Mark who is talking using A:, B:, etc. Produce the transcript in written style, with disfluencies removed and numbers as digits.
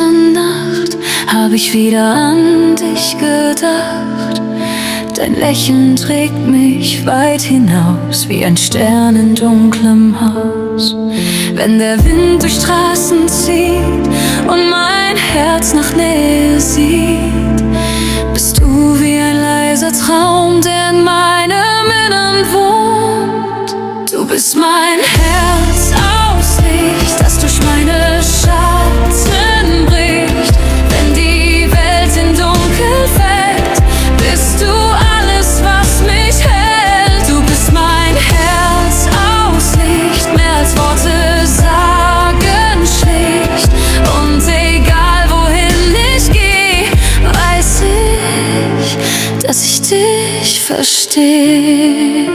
A: gestern Nacht hab ich wieder an dich gedacht. Dein Lächeln trägt mich weit hinaus, wie ein Stern in dunklem Haus. Wenn der Wind durch Straßen zieht und mein Herz nach Nähe sieht, bist du wie ein leiser Traum, der in meinem Innern wohnt. Du bist mein Herz aus Licht, das durch meine Schatten bricht. Wenn die Welt in Dunkel fällt, bist du alles, was mich hält. Du bist mein Herz aus Licht, mehr als Worte sagen schlicht. Und egal wohin ich geh, weiß ich, dass ich dich verstehe.